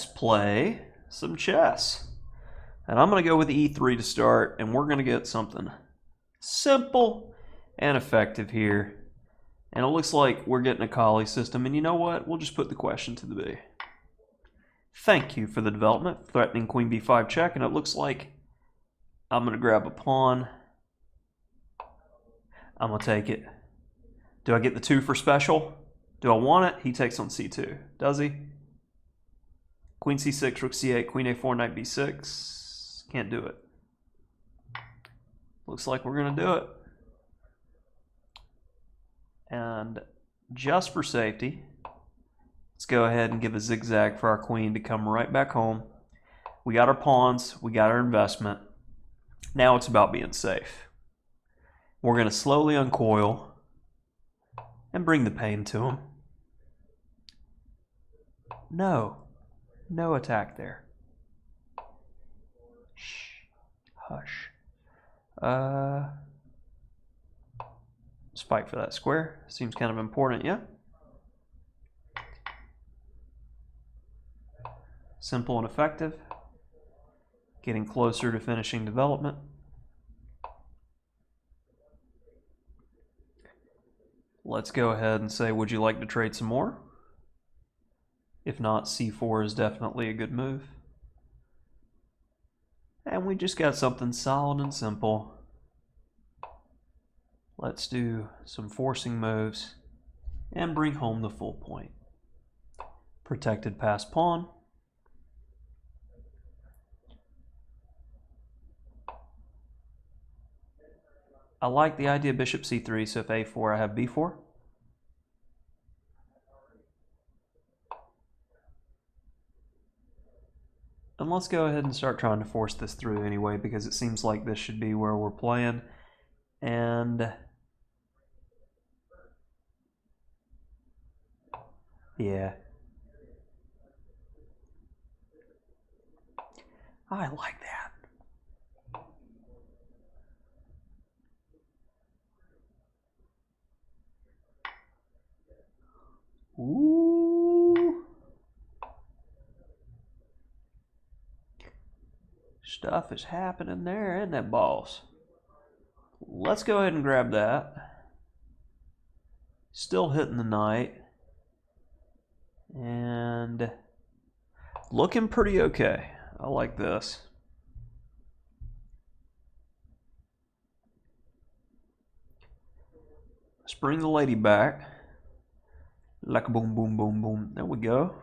let's play some chess. And I'm going to go with E3 to start, and we're going to get something simple and effective here. And it looks like we're getting a Colle system, and you know what? We'll just put the question to the B. Thank you for the development. Threatening queen b5 check, and it looks like I'm going to grab a pawn. I'm going to take it. Do I get the 2 for special? Do I want it? He takes on c2. Does he? Queen c6, rook c8, queen a4, knight b6. Can't do it. Looks like we're going to do it. And just for safety, let's go ahead and give a zigzag for our queen to come right back home. We got our pawns. We got our investment. Now it's about being safe. We're going to slowly uncoil and bring the pain to him. No attack there. Shh, hush. Let's fight for that square. Seems kind of important, yeah? Simple and effective. Getting closer to finishing development. Let's go ahead and say, would you like to trade some more? If not, c4 is definitely a good move. And we just got something solid and simple. Let's do some forcing moves and bring home the full point. Protected passed pawn. I like the idea of bishop c3, so if a4, I have b4. And let's go ahead and start trying to force this through anyway, because it seems like this should be where we're playing. And yeah, I like that. Ooh. Stuff is happening there, isn't it, boss? Let's go ahead and grab that. Still hitting the knight. And looking pretty okay. I like this. Let's bring the lady back. Like a boom, boom, boom, boom. There we go.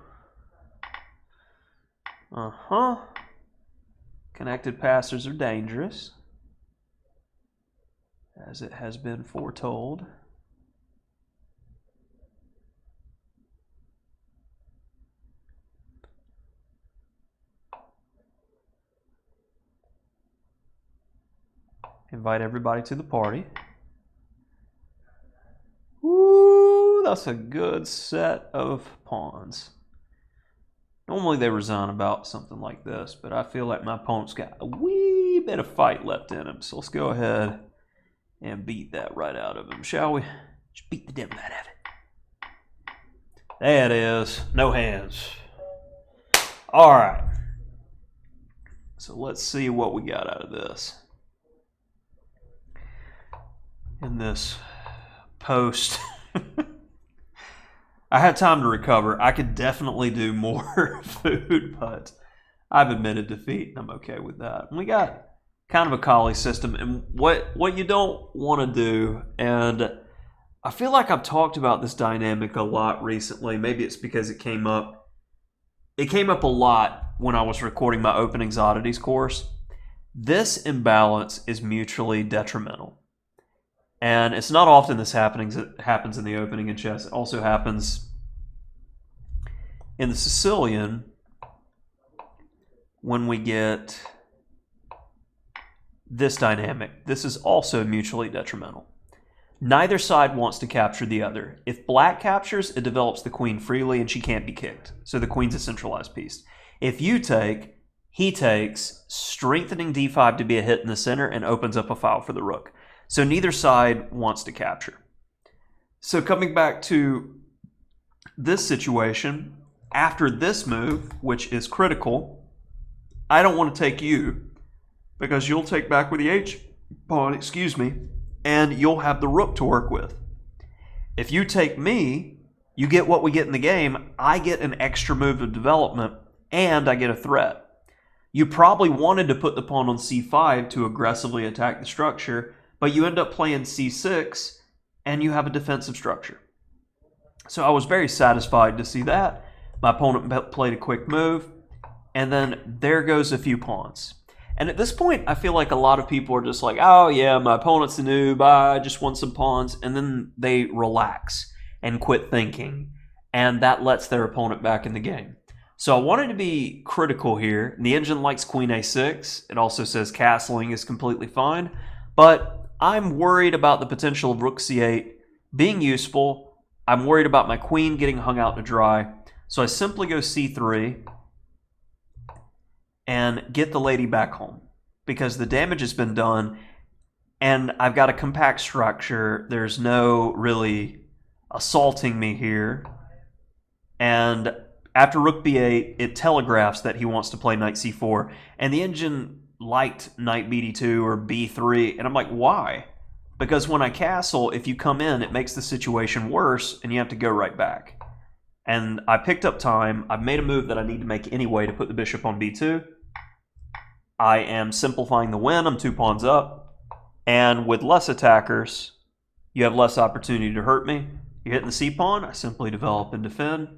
Connected passes are dangerous, as it has been foretold. Invite everybody to the party. Woo, that's a good set of pawns. Normally they resign about something like this, but I feel like my opponent's got a wee bit of fight left in him. So let's go ahead and beat that right out of him, shall we? Just beat the devil out of it. There it is. No hands. All right. So let's see what we got out of this. In this post... I had time to recover. I could definitely do more food, but I've admitted defeat, and I'm okay with that. And we got kind of a Colle system, and what you don't want to do, and I feel like I've talked about this dynamic a lot recently. Maybe it's because it came up. It came up a lot when I was recording my Openings Oddities course. This imbalance is mutually detrimental. And it's not often this happens in the opening in chess. It also happens in the Sicilian when we get this dynamic. This is also mutually detrimental. Neither side wants to capture the other. If black captures, it develops the queen freely and she can't be kicked. So the queen's a centralized piece. If you take, he takes, strengthening d5 to be a hit in the center and opens up a file for the rook. So neither side wants to capture. So coming back to this situation, after this move, which is critical, I don't want to take you because you'll take back with the H pawn, excuse me, and you'll have the rook to work with. If you take me, you get what we get in the game. I get an extra move of development, and I get a threat. You probably wanted to put the pawn on c5 to aggressively attack the structure, but you end up playing c6, and you have a defensive structure. So I was very satisfied to see that. My opponent played a quick move, and then there goes a few pawns. And at this point, I feel like a lot of people are just like, oh yeah, my opponent's a noob, I just want some pawns, and then they relax and quit thinking, and that lets their opponent back in the game. So I wanted to be critical here. The engine likes queen a6. It also says castling is completely fine, but I'm worried about the potential of rook c8 being useful. I'm worried about my queen getting hung out to dry, so I simply go c3 and get the lady back home because the damage has been done and I've got a compact structure. There's no really assaulting me here. And after rook b8, it telegraphs that he wants to play knight c4. And the engine liked knight bd2 or b3. And I'm like, why? Because when I castle, if you come in, it makes the situation worse and you have to go right back. And I picked up time. I've made a move that I need to make anyway to put the bishop on b2. I am simplifying the win. I'm 2 pawns up. And with less attackers, you have less opportunity to hurt me. You're hitting the c-pawn. I simply develop and defend.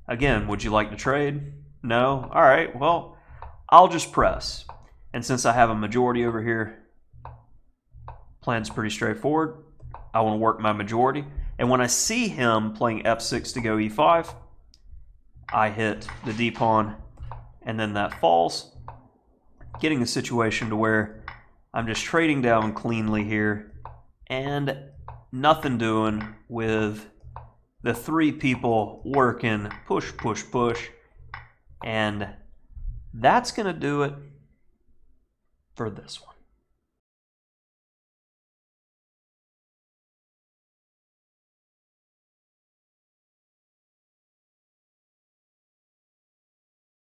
Again, would you like to trade? No? All right, well, I'll just press. And since I have a majority over here, plan's pretty straightforward. I want to work my majority. And when I see him playing f6 to go e5, I hit the d-pawn, and then that falls, getting a situation to where I'm just trading down cleanly here and nothing doing with the 3 people working push, push, push. And that's going to do it for this one.